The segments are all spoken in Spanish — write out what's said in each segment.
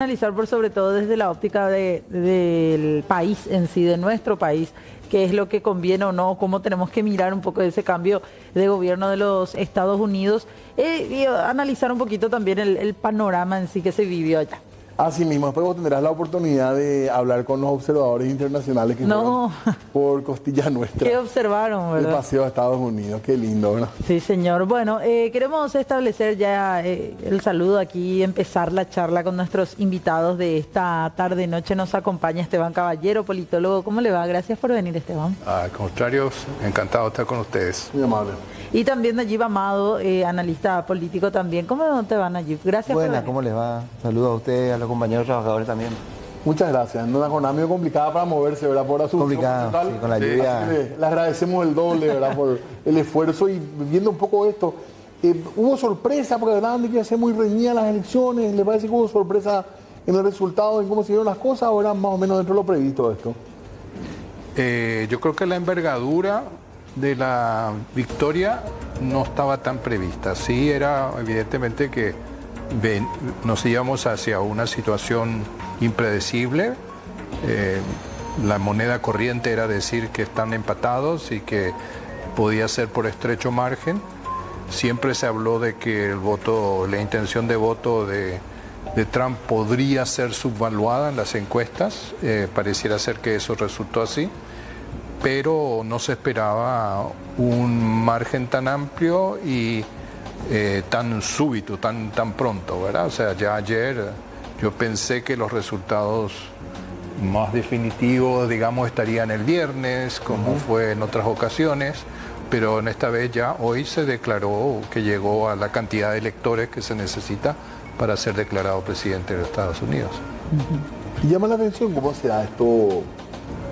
analizar por sobre todo desde la óptica del país en sí, de nuestro país, qué es lo que conviene o no, cómo tenemos que mirar un poco ese cambio de gobierno de los Estados Unidos y analizar un poquito también el panorama en sí que se vivió allá. Así mismo, después vos tendrás la oportunidad de hablar con los observadores internacionales que No, fueron por costilla nuestra. ¿qué observaron, El verdad? paseo a Estados Unidos, qué lindo, ¿verdad? Sí, señor. Bueno, queremos establecer ya el saludo aquí, empezar la charla con nuestros invitados de esta tarde-noche. Nos acompaña Esteban Caballero, politólogo. ¿Cómo le va? Gracias por venir, Esteban. Al contrario, encantado de estar con ustedes. Muy amable. Y también Nayib Amado, analista político también. ¿Cómo te va, Nayib? Gracias por Buenas, venir. ¿cómo les va? Saludos a ustedes, a los compañeros trabajadores también. Muchas gracias. No, una jornada medio complicada para moverse, ¿verdad? Por Asunción Complicada, Central. sí, con la Así lluvia. que le agradecemos el doble, ¿verdad? Por el esfuerzo y viendo un poco esto. Hubo sorpresa, porque hablaban de que iba a ser muy reñidas las elecciones. ¿Le parece que hubo sorpresa en el resultado, en cómo se dieron las cosas, o era más o menos dentro de lo previsto esto? Yo creo que la envergadura de la victoria no estaba tan prevista. Sí, era evidentemente que nos íbamos hacia una situación impredecible. La moneda corriente era decir que están empatados y que podía ser por estrecho margen. Siempre se habló de que el voto, la intención de voto de Trump podría ser subvaluada en las encuestas. Pareciera ser que eso resultó así, pero no se esperaba un margen tan amplio y tan súbito, tan pronto, ¿verdad? O sea, ya ayer yo pensé que los resultados más definitivos, digamos, estarían el viernes, como fue en otras ocasiones, pero en esta vez ya hoy se declaró que llegó a la cantidad de electores que se necesita para ser declarado presidente de los Estados Unidos. Y llama la atención cómo se da esto,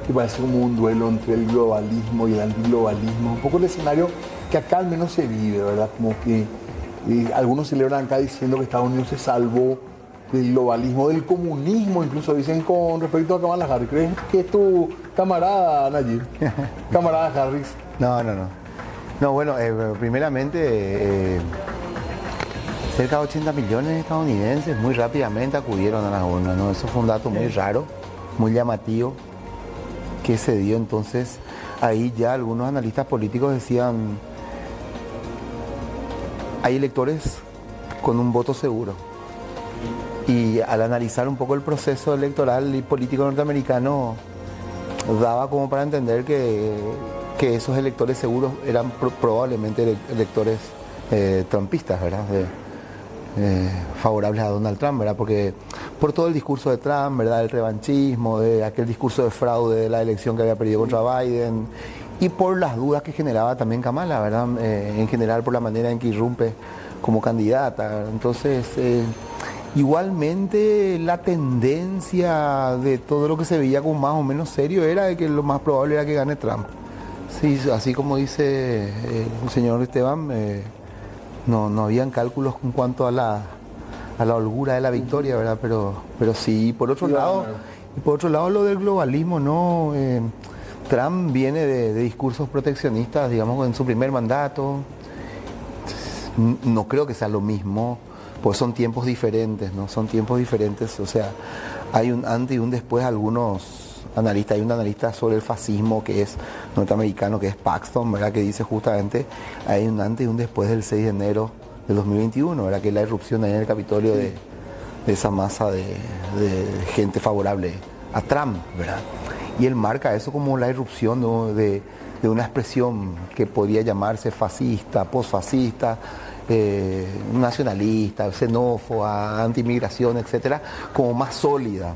que parece como un duelo entre el globalismo y el antiglobalismo. Un poco el escenario que acá al menos se vive, ¿verdad? Como que algunos celebran acá diciendo que Estados Unidos se salvó del globalismo, del comunismo, incluso dicen con respecto a Kamala Harris. ¿Crees que es tu camarada, Nayib? Camarada Harris. No. No, bueno, primeramente, cerca de 80 millones de estadounidenses muy rápidamente acudieron a las urnas, ¿no? Eso fue un dato muy raro, muy llamativo, que se dio. Entonces, ahí ya algunos analistas políticos decían, hay electores con un voto seguro. Y al analizar un poco el proceso electoral y político norteamericano, daba como para entender que esos electores seguros eran probablemente electores trumpistas, ¿verdad? Favorables a Donald Trump, ¿verdad? Porque por todo el discurso de Trump, ¿verdad? El revanchismo, de aquel discurso de fraude de la elección que había perdido contra Biden, y por las dudas que generaba también Kamala, ¿verdad? En general por la manera en que irrumpe como candidata. Entonces, igualmente la tendencia de todo lo que se veía como más o menos serio era de que lo más probable era que gane Trump. Sí, así como dice el señor Esteban, no habían cálculos en cuanto a la holgura de la victoria, ¿verdad? Pero sí, por otro lado lo del globalismo, ¿no? Trump viene de discursos proteccionistas, digamos, en su primer mandato. No creo que sea lo mismo, pues son tiempos diferentes, ¿no? Son tiempos diferentes, o sea, hay un antes y un después. Algunos analistas, hay un analista sobre el fascismo que es norteamericano, que es Paxton, ¿verdad? Que dice justamente, hay un antes y un después del 6 de enero de 2021, ¿verdad? Que es la irrupción ahí en el Capitolio de esa masa de gente favorable a Trump, ¿verdad? Y él marca eso como la irrupción, ¿no? de una expresión que podría llamarse fascista, posfascista, nacionalista, xenófoba, anti-inmigración, etcétera, como más sólida.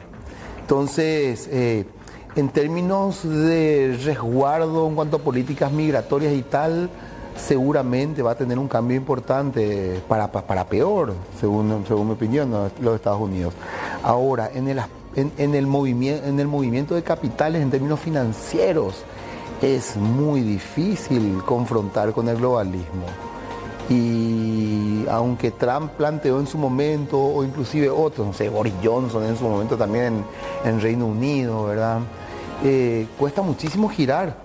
Entonces, en términos de resguardo en cuanto a políticas migratorias y tal, seguramente va a tener un cambio importante para peor, según mi opinión, ¿no? Los Estados Unidos. Ahora, en el movimiento de capitales, en términos financieros, es muy difícil confrontar con el globalismo. Y aunque Trump planteó en su momento, o inclusive otros, no sé, Boris Johnson en su momento también en Reino Unido, ¿verdad? Cuesta muchísimo girar,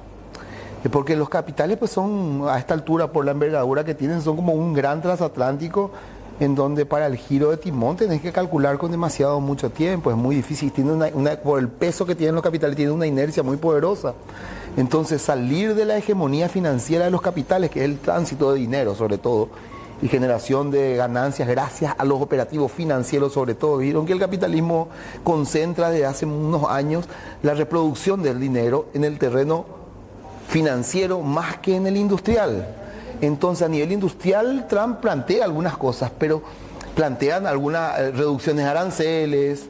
porque los capitales pues son, a esta altura, por la envergadura que tienen, son como un gran transatlántico en donde para el giro de timón tenés que calcular con demasiado mucho tiempo, es muy difícil, tiene por el peso que tienen los capitales, tiene una inercia muy poderosa. Entonces salir de la hegemonía financiera de los capitales, que es el tránsito de dinero sobre todo, y generación de ganancias gracias a los operativos financieros sobre todo. Vieron que el capitalismo concentra desde hace unos años la reproducción del dinero en el terreno financiero más que en el industrial. Entonces a nivel industrial Trump plantea algunas cosas, pero plantean algunas reducciones de aranceles,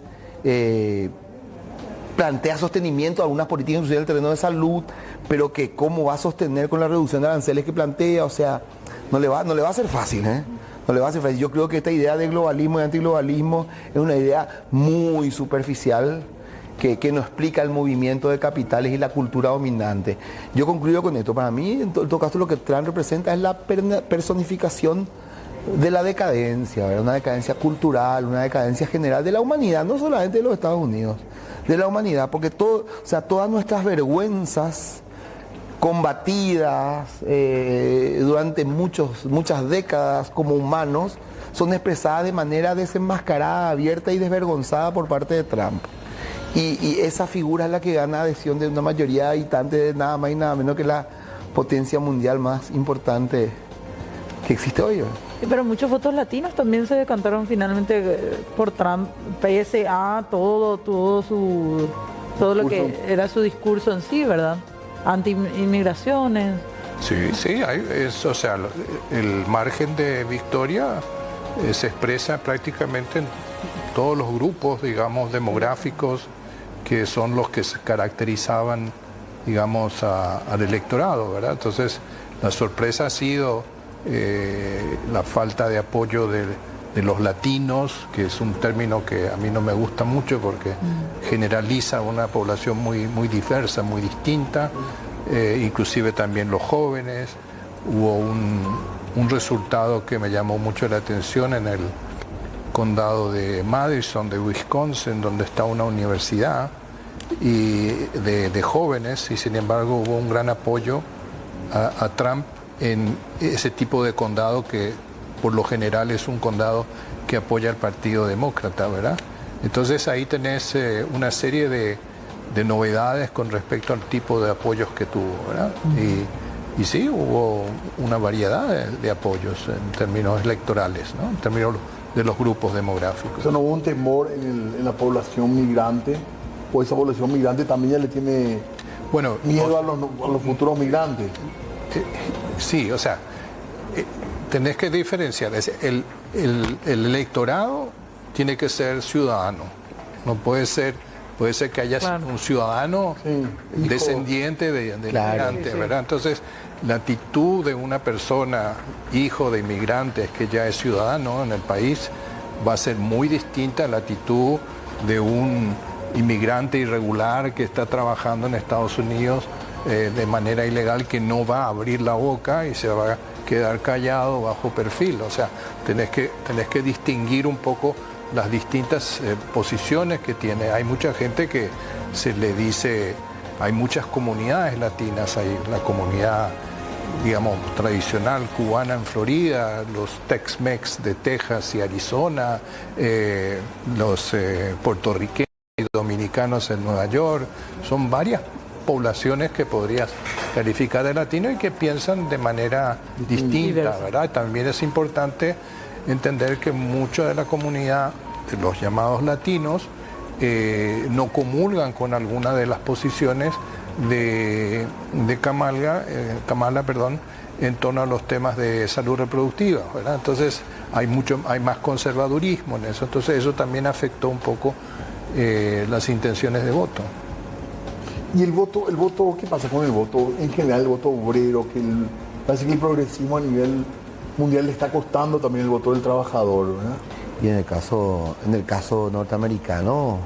plantea sostenimiento de algunas políticas industriales en el terreno de salud, pero que cómo va a sostener con la reducción de aranceles que plantea, o sea, no le va a ser fácil, ¿eh? No le va a ser fácil. Yo creo que esta idea de globalismo y antiglobalismo es una idea muy superficial que no explica el movimiento de capitales y la cultura dominante. Yo concluyo con esto. Para mí, en todo caso, lo que Trump representa es la personificación de la decadencia, ¿verdad? Una decadencia cultural, una decadencia general de la humanidad, no solamente de los Estados Unidos, de la humanidad, porque todas nuestras vergüenzas combatidas durante muchas décadas como humanos son expresadas de manera desenmascarada, abierta y desvergonzada por parte de Trump. Y esa figura es la que gana adhesión de una mayoría de habitantes de nada más y nada menos que la potencia mundial más importante que existe hoy. Sí, pero muchos votos latinos también se decantaron finalmente por Trump, pese a todo lo que era su discurso en sí, ¿verdad? Anti-inmigraciones. Sí, o sea, el margen de victoria se expresa prácticamente en todos los grupos, digamos, demográficos que son los que se caracterizaban, digamos, al electorado, ¿verdad? Entonces, la sorpresa ha sido la falta de apoyo de los latinos, que es un término que a mí no me gusta mucho porque generaliza una población muy diversa, muy distinta, inclusive también los jóvenes. Hubo un resultado que me llamó mucho la atención en el condado de Madison, de Wisconsin, donde está una universidad y de jóvenes, y sin embargo hubo un gran apoyo a Trump en ese tipo de condado que por lo general es un condado que apoya al Partido Demócrata, ¿verdad? Entonces ahí tenés una serie de novedades con respecto al tipo de apoyos que tuvo, ¿verdad? Y sí, hubo una variedad de apoyos en términos electorales, ¿no? En términos de los grupos demográficos. O sea, no hubo un temor en la población migrante, o esa población migrante también ya le tiene miedo a los futuros migrantes. Sí, o sea, tenés que diferenciar. El electorado tiene que ser ciudadano, no puede ser que haya un ciudadano descendiente de inmigrantes, ¿verdad? Entonces, la actitud de una persona, hijo de inmigrantes, que ya es ciudadano en el país, va a ser muy distinta a la actitud de un inmigrante irregular que está trabajando en Estados Unidos de manera ilegal, que no va a abrir la boca y se va a quedar callado bajo perfil. O sea, tenés que distinguir un poco las distintas posiciones que tiene. Hay mucha gente que se le dice, hay muchas comunidades latinas, hay la comunidad, digamos, tradicional cubana en Florida, los Tex-Mex de Texas y Arizona, los puertorriqueños y dominicanos en Nueva York. Son varias poblaciones que podrías calificar de latino y que piensan de manera distinta, ¿verdad? También es importante entender que mucha de la comunidad de los llamados latinos no comulgan con alguna de las posiciones de Kamala, en torno a los temas de salud reproductiva, ¿verdad? Entonces hay más conservadurismo en eso, entonces eso también afectó un poco las intenciones de voto. ¿Y el voto, qué pasa con el voto en general, el voto obrero? Parece que el progresismo a nivel mundial le está costando también el voto del trabajador, ¿verdad? Y en el caso norteamericano,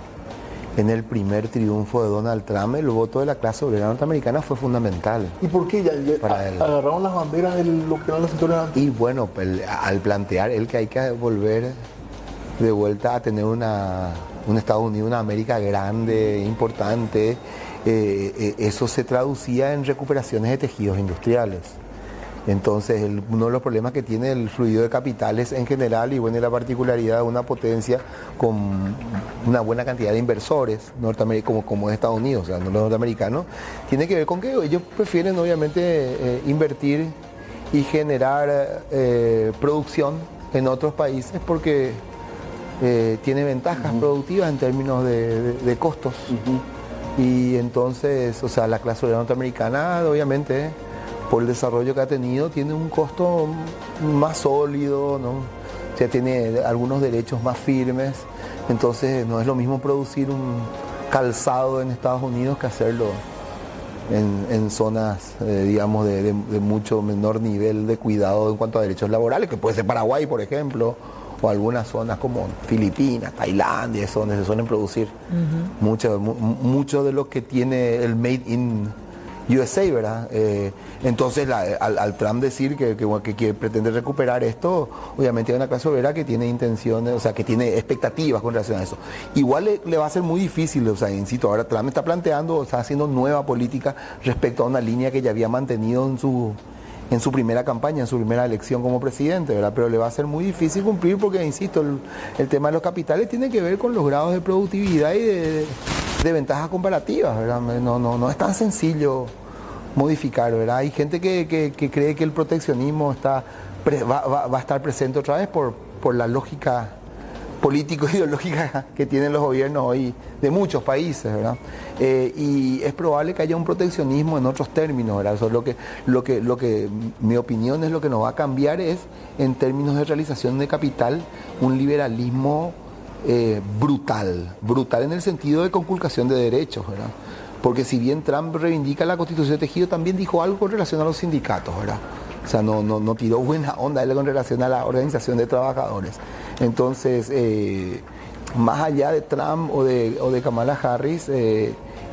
en el primer triunfo de Donald Trump, el voto de la clase obrera norteamericana fue fundamental. ¿Y por qué? Agarraron las banderas de lo que eran los sectores antes. Y bueno, al plantear él que hay que volver de vuelta a tener un Estados Unidos, una América grande, importante, eso se traducía en recuperaciones de tejidos industriales. Entonces, uno de los problemas que tiene el fluido de capitales en general y bueno, y la particularidad de una potencia con una buena cantidad de inversores norteamericanos, como es Estados Unidos, o sea, no los norteamericanos, tiene que ver con que ellos prefieren obviamente invertir y generar producción en otros países porque tiene ventajas productivas en términos de costos. Y entonces, o sea, la clase obrera norteamericana obviamente por el desarrollo que ha tenido, tiene un costo más sólido, ¿no? O sea, tiene algunos derechos más firmes, entonces no es lo mismo producir un calzado en Estados Unidos que hacerlo en zonas, digamos, de mucho menor nivel de cuidado en cuanto a derechos laborales, que puede ser Paraguay, por ejemplo, o algunas zonas como Filipinas, Tailandia, donde se suelen producir mucho de lo que tiene el Made in USA, ¿verdad? Entonces, al Trump decir que pretende recuperar esto, obviamente hay una clase obrera que tiene intenciones, o sea, que tiene expectativas con relación a eso. Igual le va a ser muy difícil, o sea, insisto, ahora Trump está planteando, está haciendo nueva política respecto a una línea que ya había mantenido en su primera campaña, en su primera elección como presidente, ¿verdad? Pero le va a ser muy difícil cumplir porque, insisto, el tema de los capitales tiene que ver con los grados de productividad y de ventajas comparativas, ¿verdad? No es tan sencillo modificar, ¿verdad? Hay gente que cree que el proteccionismo va a estar presente otra vez por la lógica político-ideológica que tienen los gobiernos hoy de muchos países, ¿verdad? Y es probable que haya un proteccionismo en otros términos, ¿verdad? Eso es lo que mi opinión es lo que nos va a cambiar es, en términos de realización de capital, un liberalismo brutal en el sentido de conculcación de derechos, ¿verdad? Porque si bien Trump reivindica la Constitución de tejido, también dijo algo con relación a los sindicatos, ¿verdad? O sea, no tiró buena onda él con relación a la organización de trabajadores. Entonces, más allá de Trump o de Kamala Harris,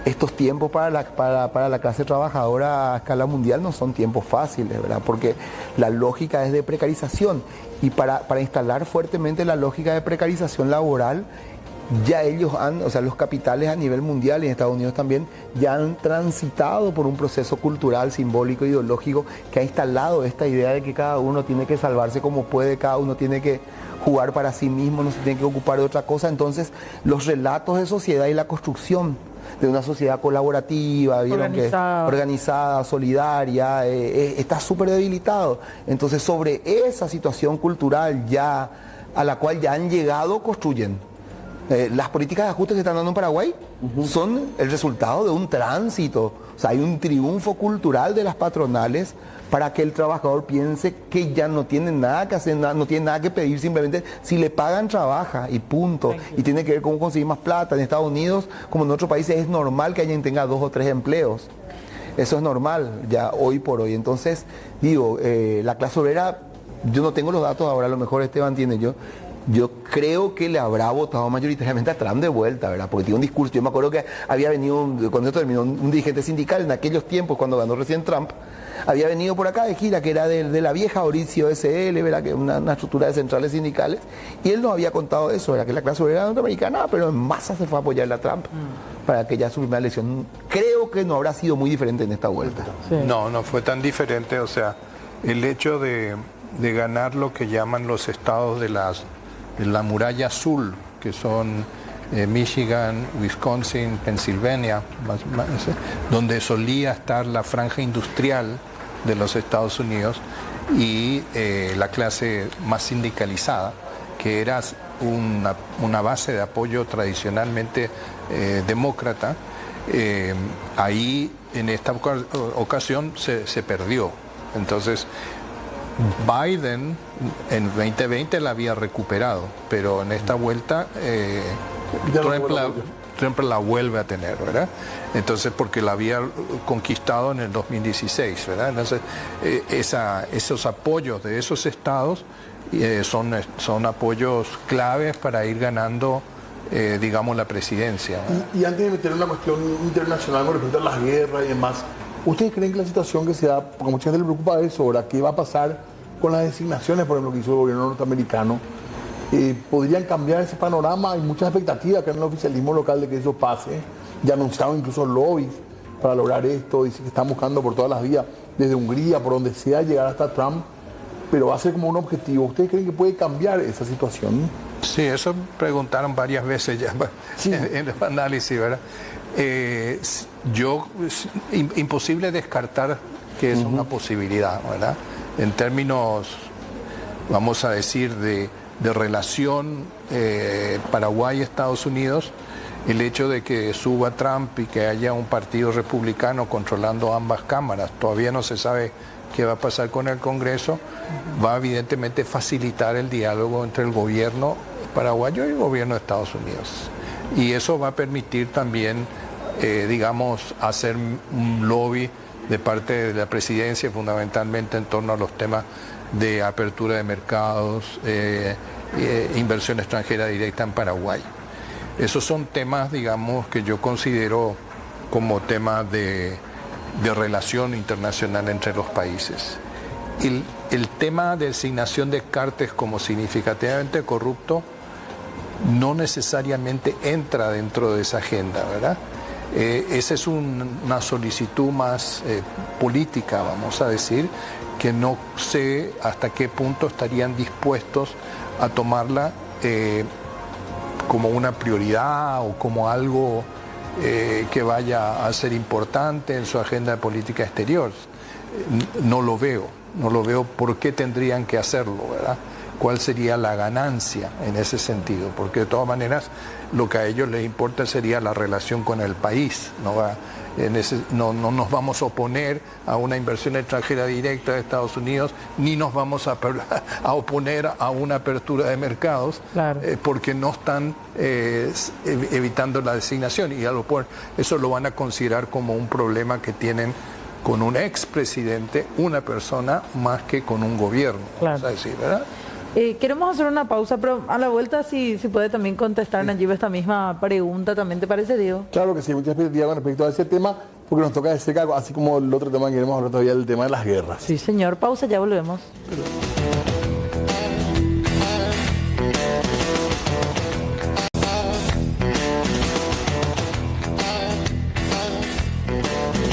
estos tiempos para la clase trabajadora a escala mundial no son tiempos fáciles, ¿verdad? Porque la lógica es de precarización y para instalar fuertemente la lógica de precarización laboral, ya ellos o sea, los capitales a nivel mundial y en Estados Unidos también, ya han transitado por un proceso cultural, simbólico, ideológico, que ha instalado esta idea de que cada uno tiene que salvarse como puede, cada uno tiene que jugar para sí mismo, no se tiene que ocupar de otra cosa. Entonces, los relatos de sociedad y la construcción de una sociedad colaborativa, ¿vieron? Organizada, solidaria, está súper debilitado. Entonces, sobre esa situación cultural ya a la cual ya han llegado, construyen. Las políticas de ajuste que están dando en Paraguay son el resultado de un tránsito. O sea, hay un triunfo cultural de las patronales para que el trabajador piense que ya no tiene nada que hacer, no tiene nada que pedir, simplemente si le pagan trabaja y punto. Y tiene que ver cómo conseguir más plata. En Estados Unidos, como en otros países, es normal que alguien tenga 2 o 3 empleos. Eso es normal ya hoy por hoy. Entonces, digo, la clase obrera, yo no tengo los datos ahora, a lo mejor Esteban tiene yo creo que le habrá votado mayoritariamente a Trump de vuelta, ¿verdad? Porque tiene un discurso. Yo me acuerdo que había venido, cuando esto terminó, un dirigente sindical en aquellos tiempos, cuando ganó recién Trump, había venido por acá de gira, que era de la vieja Oricio SL, ¿verdad? Que es una estructura de centrales sindicales, y él nos había contado eso, ¿verdad? Que la clase obrera norteamericana, pero en masa se fue a apoyar a Trump para que ya su primera elección. Creo que no habrá sido muy diferente en esta vuelta. Sí. No fue tan diferente, o sea, el hecho de ganar lo que llaman los estados de la muralla azul, que son Michigan, Wisconsin, Pensilvania, donde solía estar la franja industrial de los Estados Unidos y la clase más sindicalizada, que era una base de apoyo tradicionalmente demócrata. Ahí en esta ocasión se perdió. Entonces, Biden en 2020 la había recuperado, pero en esta vuelta Trump la vuelve a tener, ¿verdad? Entonces, porque la había conquistado en el 2016, ¿verdad? Entonces, esos apoyos de esos estados son apoyos claves para ir ganando, digamos, la presidencia, ¿verdad? Y antes de meter en una cuestión internacional con respecto a las guerras y demás, ¿ustedes creen que la situación que se da, porque a mucha gente le preocupa eso ahora, qué va a pasar con las designaciones, por ejemplo, que hizo el gobierno norteamericano? ¿Podrían cambiar ese panorama? Hay muchas expectativas que en el oficialismo local de que eso pase. Ya anunciaron incluso lobbies para lograr esto, dice que están buscando por todas las vías desde Hungría, por donde sea, llegar hasta Trump, pero va a ser como un objetivo. ¿Ustedes creen que puede cambiar esa situación? Sí, eso preguntaron varias veces ya Sí. en los análisis, ¿verdad? Imposible descartar que es una posibilidad, ¿verdad? En términos, vamos a decir, de relación Paraguay-Estados Unidos, el hecho de que suba Trump y que haya un partido republicano controlando ambas cámaras, todavía no se sabe qué va a pasar con el Congreso, va evidentemente a facilitar el diálogo entre el gobierno paraguayo y el gobierno de Estados Unidos. Y eso va a permitir también, digamos, hacer un lobby de parte de la presidencia, fundamentalmente en torno a los temas de apertura de mercados, inversión extranjera directa en Paraguay. Esos son temas, digamos, que yo considero como temas de relación internacional entre los países. El tema de designación de Cartes como significativamente corrupto no necesariamente entra dentro de esa agenda, ¿verdad? Esa es una solicitud más política, vamos a decir, que no sé hasta qué punto estarían dispuestos a tomarla como una prioridad o como algo que vaya a ser importante en su agenda de política exterior. No lo veo por qué tendrían que hacerlo, ¿verdad? ¿Cuál sería la ganancia en ese sentido? Porque de todas maneras lo que a ellos les importa sería la relación con el país, no nos vamos a oponer a una inversión extranjera directa de Estados Unidos, ni nos vamos a oponer a una apertura de mercados, Claro. Porque no están evitando la designación, y eso lo van a considerar como un problema que tienen con un expresidente, una persona, más que con un gobierno, Claro. vamos a decir, ¿verdad? Queremos hacer una pausa, pero a la vuelta si puede también contestar, Nayib, esta misma pregunta, ¿también te parece, Diego? Claro que sí, muchas expectativas con respecto a ese tema, porque nos toca de cerca, así como el otro tema que queremos hablar todavía, el tema de las guerras. Sí, señor. Pausa, ya volvemos.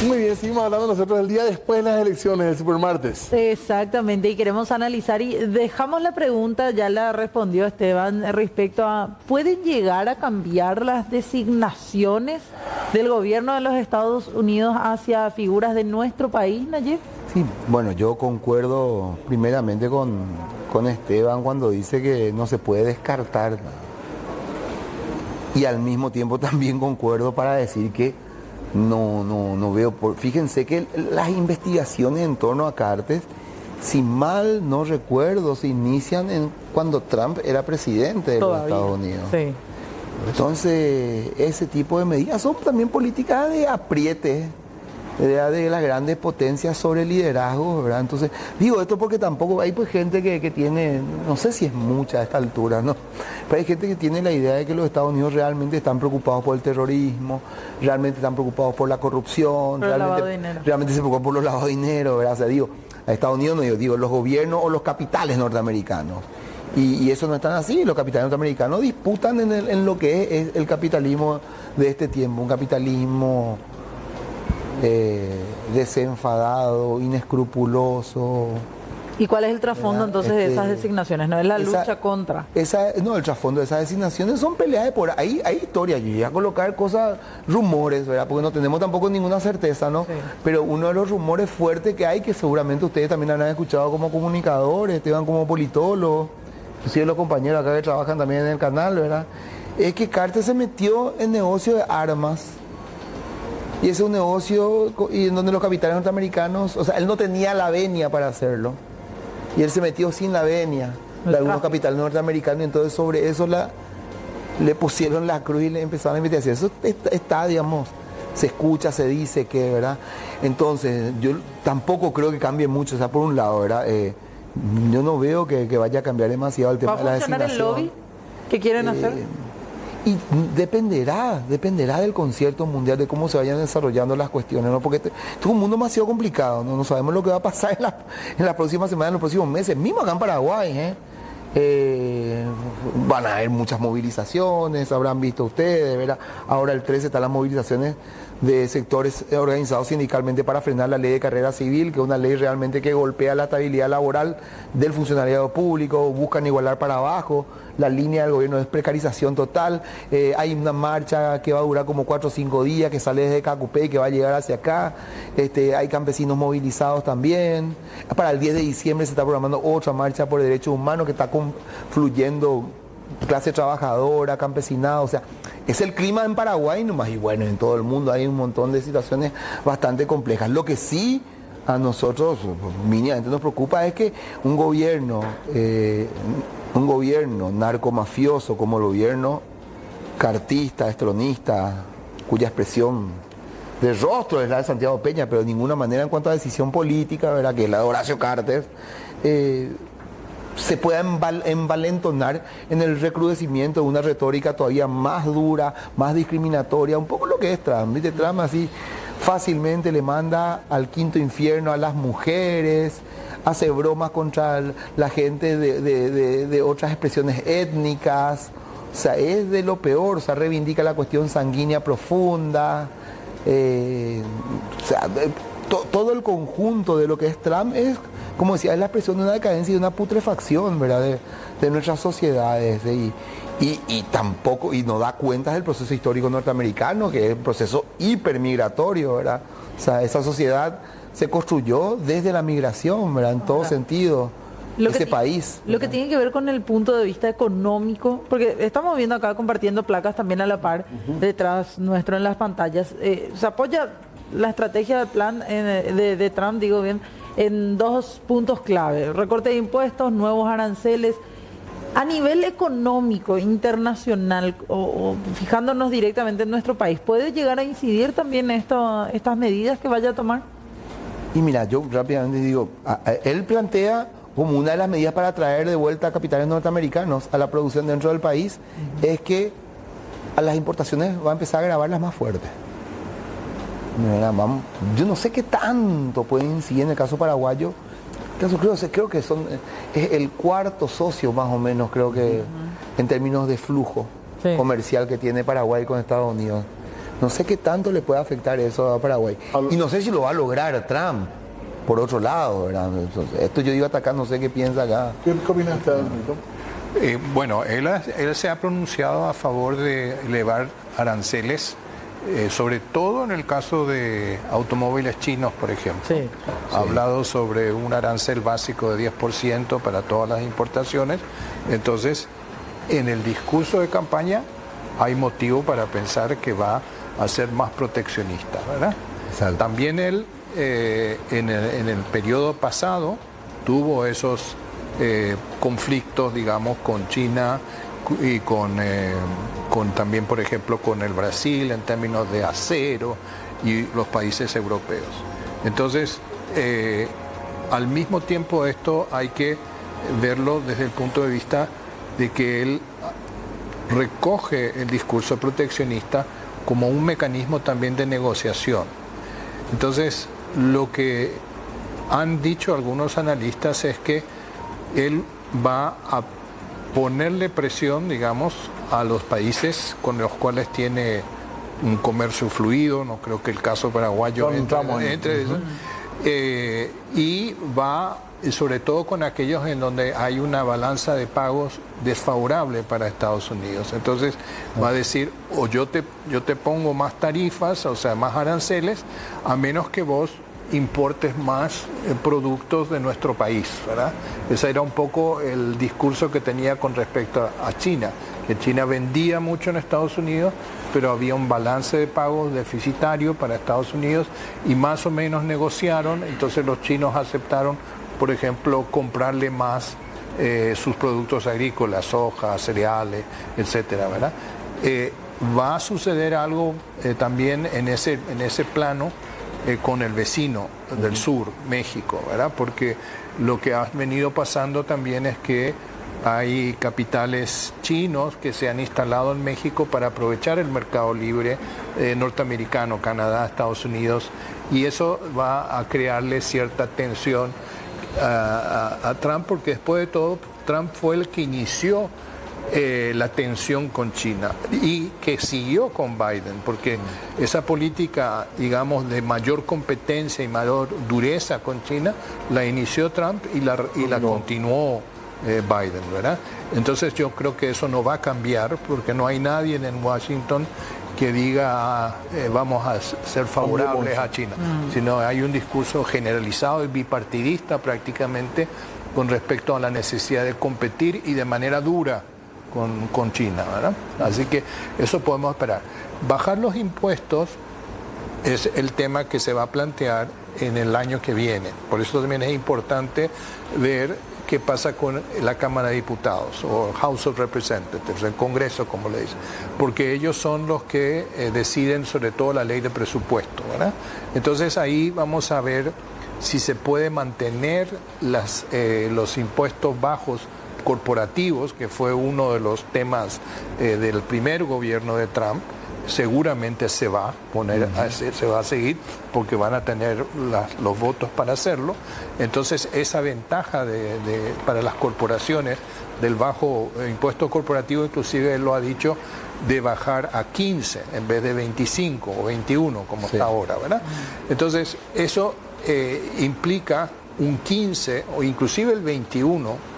Muy bien, seguimos hablando nosotros el día después de las elecciones, el supermartes. Exactamente, y queremos analizar y dejamos la pregunta, ya la respondió Esteban, respecto a, ¿pueden llegar a cambiar las designaciones del gobierno de los Estados Unidos hacia figuras de nuestro país, Nayib? Sí, bueno, yo concuerdo primeramente con Esteban cuando dice que no se puede descartar. Y al mismo tiempo también concuerdo para decir que no veo. Fíjense que las investigaciones en torno a Cartes, si mal no recuerdo, se inician cuando Trump era presidente de los Estados Unidos. Sí. Entonces, ese tipo de medidas son también políticas de apriete de las grandes potencias sobre liderazgo, ¿verdad? Entonces, digo esto porque tampoco hay pues gente que tiene, no sé si es mucha a esta altura, ¿no? Pero hay gente que tiene la idea de que los Estados Unidos realmente están preocupados por el terrorismo, realmente están preocupados por la corrupción, realmente se preocupan por los lavados de dinero, ¿verdad? O sea, digo, a Estados Unidos no digo los gobiernos o los capitales norteamericanos. Y eso no es tan así, los capitales norteamericanos disputan en lo que es el capitalismo de este tiempo, un capitalismo desenfadado, inescrupuloso. ¿Y cuál es el trasfondo entonces de esas designaciones? ¿No es la lucha contra? No, el trasfondo de esas designaciones son peleas de por ahí, hay historia, yo voy a colocar cosas, rumores, ¿verdad? Porque no tenemos tampoco ninguna certeza, ¿no? Sí. Pero uno de los rumores fuertes que hay, que seguramente ustedes también habrán escuchado como comunicadores, Esteban como politólogo, inclusive los compañeros acá que trabajan también en el canal, ¿verdad? Es que Cartes se metió en negocio de armas. Y ese es un negocio y en donde los capitales norteamericanos, o sea, él no tenía la venia para hacerlo. Y él se metió sin la venia de algunos capitales norteamericanos, y entonces sobre eso le pusieron la cruz y le empezaron a investigar. Eso está, digamos, se escucha, se dice que, ¿verdad? Entonces, yo tampoco creo que cambie mucho, o sea, por un lado, ¿verdad? Yo no veo que vaya a cambiar demasiado el tema de la designación. ¿Va a funcionar el lobby que quieren hacer? Y dependerá del concierto mundial, de cómo se vayan desarrollando las cuestiones, ¿no? Porque este es un mundo demasiado complicado, ¿no? No sabemos lo que va a pasar en las próximas semanas, en los próximos meses, mismo acá en Paraguay, Van a haber muchas movilizaciones, habrán visto ustedes, ¿verdad? Ahora el 13 están las movilizaciones de sectores organizados sindicalmente para frenar la ley de carrera civil, que es una ley realmente que golpea la estabilidad laboral del funcionariado público, buscan igualar para abajo. La línea del gobierno es precarización total. Hay una marcha que va a durar como 4 o 5 días, que sale desde Cacupé y que va a llegar hacia acá. Hay campesinos movilizados también. Para el 10 de diciembre se está programando otra marcha por derechos humanos que está confluyendo clase trabajadora, campesinado. O sea, es el clima en Paraguay nomás, y bueno, en todo el mundo hay un montón de situaciones bastante complejas. Lo que sí a nosotros mínimamente nos preocupa es que un gobierno narcomafioso como el gobierno cartista, estronista, cuya expresión de rostro es la de Santiago Peña, pero de ninguna manera en cuanto a decisión política, ¿verdad?, que es la de Horacio Cartes, se pueda envalentonar en el recrudecimiento de una retórica todavía más dura, más discriminatoria, un poco lo que es Trump. ¿Viste? Trump así fácilmente le manda al quinto infierno a las mujeres, hace bromas contra la gente de otras expresiones étnicas, o sea, es de lo peor, o sea, reivindica la cuestión sanguínea profunda, todo el conjunto de lo que es Trump es, como decía, es la expresión de una decadencia y de una putrefacción, ¿verdad?, de nuestras sociedades, y tampoco, y no da cuenta del proceso histórico norteamericano, que es un proceso hipermigratorio, ¿verdad? O sea, esa sociedad se construyó desde la migración, ¿verdad?, en todo sentido. Ese país. Lo que tiene que ver con el punto de vista económico, porque estamos viendo acá compartiendo placas también a la par, detrás nuestro en las pantallas. Se apoya la estrategia del plan de Trump, digo bien, en 2 puntos clave: recorte de impuestos, nuevos aranceles. A nivel económico, internacional, o fijándonos directamente en nuestro país, ¿puede llegar a incidir también estas medidas que vaya a tomar? Y mira, yo rápidamente digo, él plantea como una de las medidas para traer de vuelta a capitales norteamericanos a la producción dentro del país, es que a las importaciones va a empezar a grabarlas más fuertes. Yo no sé qué tanto pueden incidir en el caso paraguayo. Creo que es el cuarto socio más o menos, creo que en términos de flujo comercial que tiene Paraguay con Estados Unidos. No sé qué tanto le puede afectar eso a Paraguay. Y no sé si lo va a lograr Trump, por otro lado, ¿verdad? Entonces, esto yo digo acá, no sé qué piensa acá. ¿Qué opinas, Bueno, él se ha pronunciado a favor de elevar aranceles, sobre todo en el caso de automóviles chinos, por ejemplo. Sí. Ha hablado sobre un arancel básico de 10% para todas las importaciones. Entonces, en el discurso de campaña hay motivo para pensar que va a ser más proteccionista, ¿verdad? Exacto. También él, en el periodo pasado, tuvo esos conflictos, digamos, con China y con también, por ejemplo, con el Brasil en términos de acero y los países europeos. Entonces, al mismo tiempo esto hay que verlo desde el punto de vista de que él recoge el discurso proteccionista como un mecanismo también de negociación. Entonces, lo que han dicho algunos analistas es que él va a ponerle presión, digamos, a los países con los cuales tiene un comercio fluido, no creo que el caso paraguayo entre eso, y va sobre todo con aquellos en donde hay una balanza de pagos desfavorable para Estados Unidos. Entonces va a decir, o yo te pongo más tarifas, o sea, más aranceles, a menos que vos importes más productos de nuestro país, ¿verdad? Ese era un poco el discurso que tenía con respecto a China, que China vendía mucho en Estados Unidos, pero había un balance de pagos deficitario para Estados Unidos y más o menos negociaron, entonces los chinos aceptaron, por ejemplo, comprarle más sus productos agrícolas, soja, cereales, etcétera, ¿verdad? Va a suceder algo también en ese plano con el vecino del sur, México, ¿verdad? Porque lo que ha venido pasando también es que hay capitales chinos que se han instalado en México para aprovechar el mercado libre norteamericano, Canadá, Estados Unidos, y eso va a crearle cierta tensión a Trump, porque después de todo Trump fue el que inició la tensión con China y que siguió con Biden, porque esa política, digamos, de mayor competencia y mayor dureza con China, la inició Trump y la continuó Biden, ¿verdad? Entonces yo creo que eso no va a cambiar, porque no hay nadie en Washington que diga vamos a ser favorables a China, sino hay un discurso generalizado y bipartidista prácticamente con respecto a la necesidad de competir y de manera dura con China, ¿verdad? Así que eso podemos esperar. Bajar los impuestos es el tema que se va a plantear en el año que viene. Por eso también es importante ver qué pasa con la Cámara de Diputados o House of Representatives, el Congreso, como le dicen, porque ellos son los que deciden sobre todo la ley de presupuesto, ¿verdad? Entonces ahí vamos a ver si se puede mantener los impuestos bajos corporativos, que fue uno de los temas del primer gobierno de Trump. Seguramente se va a poner, se va a seguir, porque van a tener los votos para hacerlo. Entonces esa ventaja para las corporaciones del bajo impuesto corporativo, inclusive él lo ha dicho, de bajar a 15 en vez de 25 o 21 como está ahora, ¿verdad? Entonces eso implica un 15 o inclusive el 21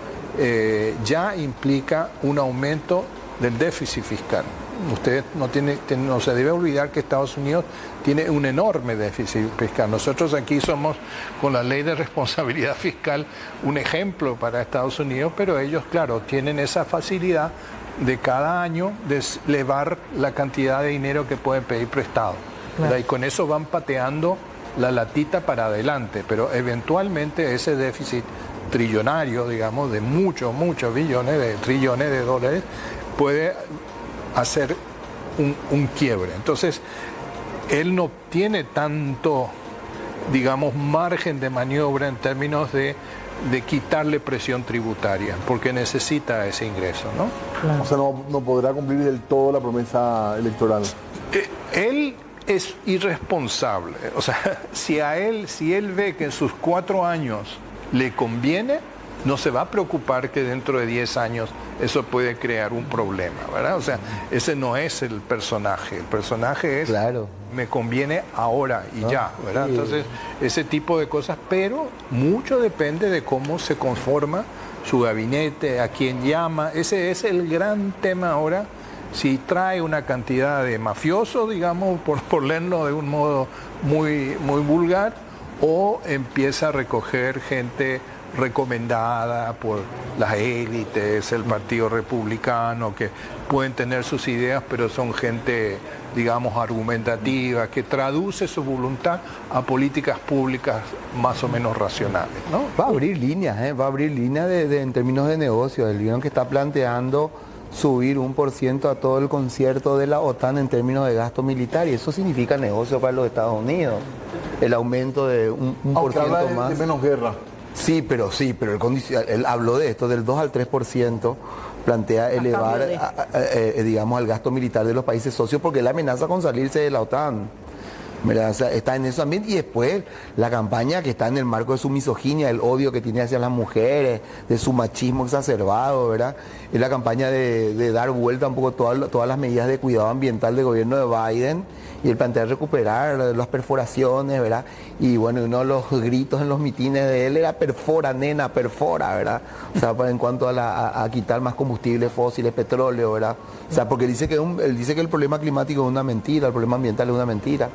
ya implica un aumento del déficit fiscal. Usted no se debe olvidar que Estados Unidos tiene un enorme déficit fiscal. Nosotros aquí somos, con la ley de responsabilidad fiscal, un ejemplo para Estados Unidos, pero ellos, claro, tienen esa facilidad de cada año de elevar la cantidad de dinero que pueden pedir prestado. Claro. Y con eso van pateando la latita para adelante, pero eventualmente ese déficit trillonario, digamos, de muchos trillones de dólares, puede hacer un quiebre. Entonces, él no tiene tanto, digamos, margen de maniobra en términos de quitarle presión tributaria, porque necesita ese ingreso, ¿no? Claro. O sea, no podrá cumplir del todo la promesa electoral. Él es irresponsable. O sea, si él ve que en sus 4 años le conviene, no se va a preocupar que dentro de 10 años eso puede crear un problema, ¿verdad? O sea, ese no es el personaje. El personaje es, claro, me conviene ahora y ya, ¿verdad? Entonces, ese tipo de cosas, pero mucho depende de cómo se conforma su gabinete, a quién llama. Ese es el gran tema ahora. Si trae una cantidad de mafiosos, digamos, por leerlo de un modo muy, muy vulgar, o empieza a recoger gente recomendada por las élites, el Partido Republicano, que pueden tener sus ideas, pero son gente, digamos, argumentativa, que traduce su voluntad a políticas públicas más o menos racionales, ¿no? Va a abrir líneas, en términos de negocio. El guión que está planteando subir 1% a todo el concierto de la OTAN en términos de gasto militar, y eso significa negocio para los Estados Unidos. El aumento de un por ciento más. De menos guerra. Sí, pero él habló de esto, del 2 al 3%, plantea elevar, digamos, el gasto militar de los países socios, porque él amenaza con salirse de la OTAN. ¿Verdad? O sea, está en eso también, y después la campaña que está en el marco de su misoginia, el odio que tiene hacia las mujeres, de su machismo exacerbado, ¿verdad? Es la campaña de dar vuelta un poco todas las medidas de cuidado ambiental del gobierno de Biden, y el plantear recuperar las perforaciones, ¿verdad? Y bueno, uno de los gritos en los mitines de él era perfora, nena, perfora, ¿verdad? O sea, en cuanto a quitar más combustibles fósiles, petróleo, ¿verdad? O sea, porque él dice que el problema climático es una mentira, el problema ambiental es una mentira.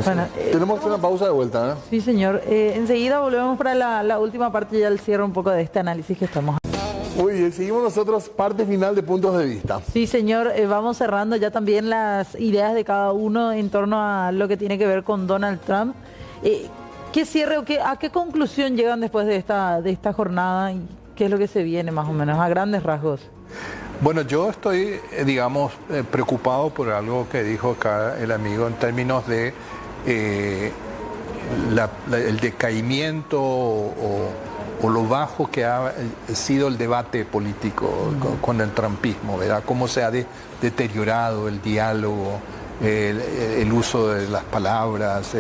Bueno, tenemos una pausa de vuelta, ¿eh? Sí, señor. Enseguida volvemos para la última parte y ya el cierre un poco de este análisis que estamos haciendo. Muy bien, seguimos nosotros, parte final de puntos de vista. Sí, señor, vamos cerrando ya también las ideas de cada uno en torno a lo que tiene que ver con Donald Trump. ¿Qué cierre o a qué conclusión llegan después de esta jornada y qué es lo que se viene más o menos a grandes rasgos? Bueno, yo estoy, digamos, preocupado por algo que dijo acá el amigo en términos de el decaimiento o lo bajo que ha sido el debate político con el trumpismo, ¿verdad? Cómo se ha deteriorado el diálogo, el uso de las palabras,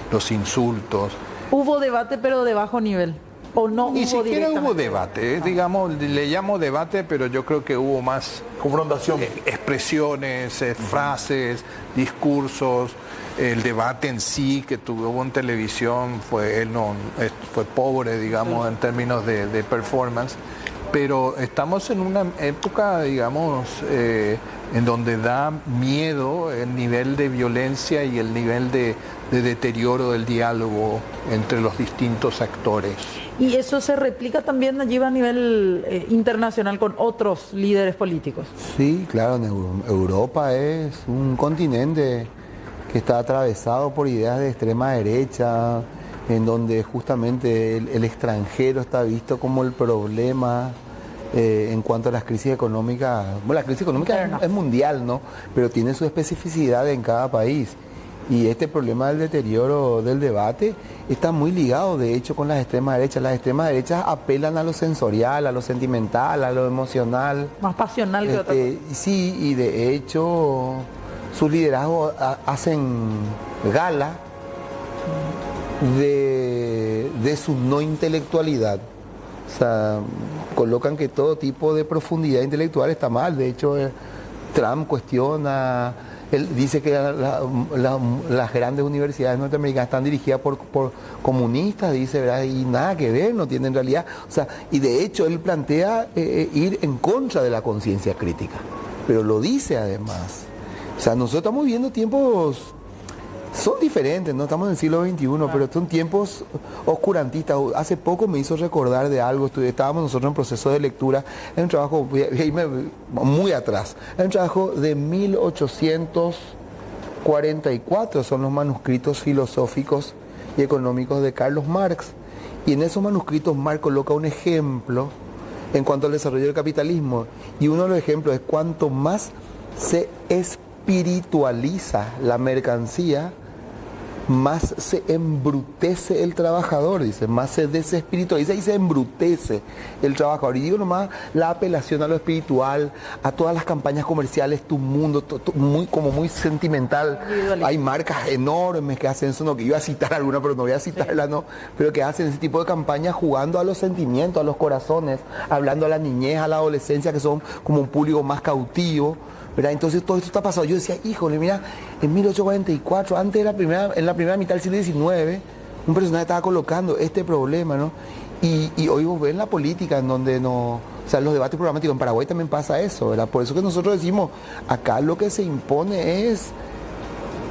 los insultos. Hubo debate, pero de bajo nivel. ¿O no Ni hubo siquiera hubo directamente? debate, digamos, le llamo debate, pero yo creo que hubo más Confrontación. expresiones, frases, discursos. El debate en sí que tuvo en televisión fue pobre, digamos, en términos de performance. Pero estamos en una época, digamos, en donde da miedo el nivel de violencia y el nivel de deterioro del diálogo entre los distintos actores. Y eso se replica también allí a nivel internacional con otros líderes políticos. Sí, claro, Europa es un continente que está atravesado por ideas de extrema derecha, en donde justamente el extranjero está visto como el problema en cuanto a las crisis económicas. Bueno, la crisis económica es mundial, ¿no? Pero tiene su especificidad en cada país. Y este problema del deterioro del debate está muy ligado, de hecho, con las extremas derechas. Las extremas derechas apelan a lo sensorial, a lo sentimental, a lo emocional. Más pasional que otra cosa. Sí, y de hecho sus liderazgos hacen gala de su no intelectualidad. O sea, colocan que todo tipo de profundidad intelectual está mal. De hecho, Trump cuestiona, él dice que las grandes universidades norteamericanas están dirigidas por comunistas, dice, ¿verdad? Y nada que ver, no tienen realidad. O sea, y de hecho él plantea ir en contra de la conciencia crítica, pero lo dice además. O sea, nosotros estamos viviendo tiempos, son diferentes, no estamos en el siglo XXI, pero son tiempos oscurantistas. Hace poco me hizo recordar de algo, estábamos nosotros en proceso de lectura, es un trabajo, voy a irme muy atrás, es un trabajo de 1844, son los manuscritos filosóficos y económicos de Carlos Marx, y en esos manuscritos Marx coloca un ejemplo en cuanto al desarrollo del capitalismo, y uno de los ejemplos es cuanto más se espiritualiza la mercancía, más se embrutece el trabajador, dice, más se desespiritualiza y se embrutece el trabajador. Y digo nomás, la apelación a lo espiritual, a todas las campañas comerciales, tu mundo, muy sentimental. Hay marcas enormes que hacen eso, no, que yo iba a citar alguna, pero no voy a citarla, no, pero que hacen ese tipo de campañas jugando a los sentimientos, a los corazones, hablando a la niñez, a la adolescencia, que son como un público más cautivo, ¿verdad? Entonces todo esto está pasado. Yo decía, híjole, mira, en 1844, antes en la primera mitad del siglo XIX, un personaje estaba colocando este problema, ¿no? Y hoy vos ves en la política, en donde no, o sea, en los debates programáticos, en Paraguay también pasa eso, ¿verdad? Por eso que nosotros decimos, acá lo que se impone es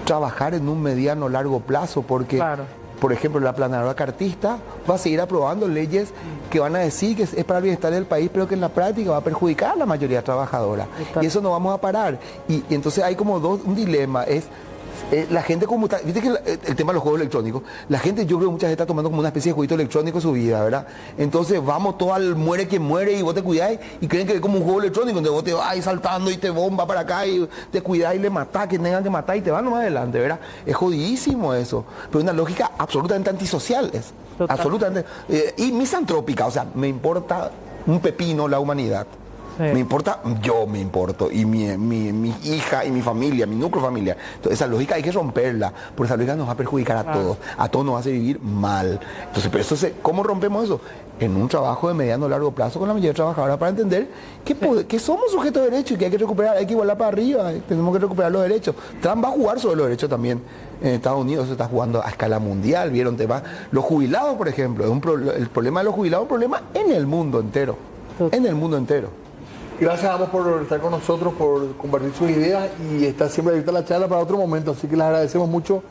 trabajar en un mediano largo plazo, porque, claro, por ejemplo, la planadora cartista va a seguir aprobando leyes que van a decir que es para el bienestar del país, pero que en la práctica va a perjudicar a la mayoría trabajadora. Exacto. Y eso no vamos a parar. Y entonces hay como un dilema, es la gente como está, viste que el tema de los juegos electrónicos, la gente, yo creo que mucha gente está tomando como una especie de jueguito electrónico en su vida, ¿verdad? Entonces vamos todo al muere quien muere y vos te cuidáis y creen que es como un juego electrónico donde vos te vas saltando y te bomba para acá y te cuidáis y le matás, que tengan que matar y te van nomás adelante, ¿verdad? Es jodidísimo eso, pero una lógica absolutamente antisocial es, absolutamente, y misantrópica, o sea, me importa un pepino la humanidad. Sí. Me importa, yo me importo, y mi hija y mi familia, mi núcleo familiar. Entonces esa lógica hay que romperla, porque esa lógica nos va a perjudicar a todos nos hace vivir mal. Entonces, pero eso ¿cómo rompemos eso? En un trabajo de mediano o largo plazo con la mayoría de trabajadores para entender que somos sujetos de derechos y que hay que recuperar, hay que igualar para arriba, tenemos que recuperar los derechos. Trump va a jugar sobre los derechos también. En Estados Unidos se está jugando a escala mundial, vieron temas. Los jubilados, por ejemplo, el problema de los jubilados es un problema en el mundo entero. En el mundo entero. Gracias a ambos por estar con nosotros, por compartir sus ideas y está siempre abierta la charla para otro momento, así que les agradecemos mucho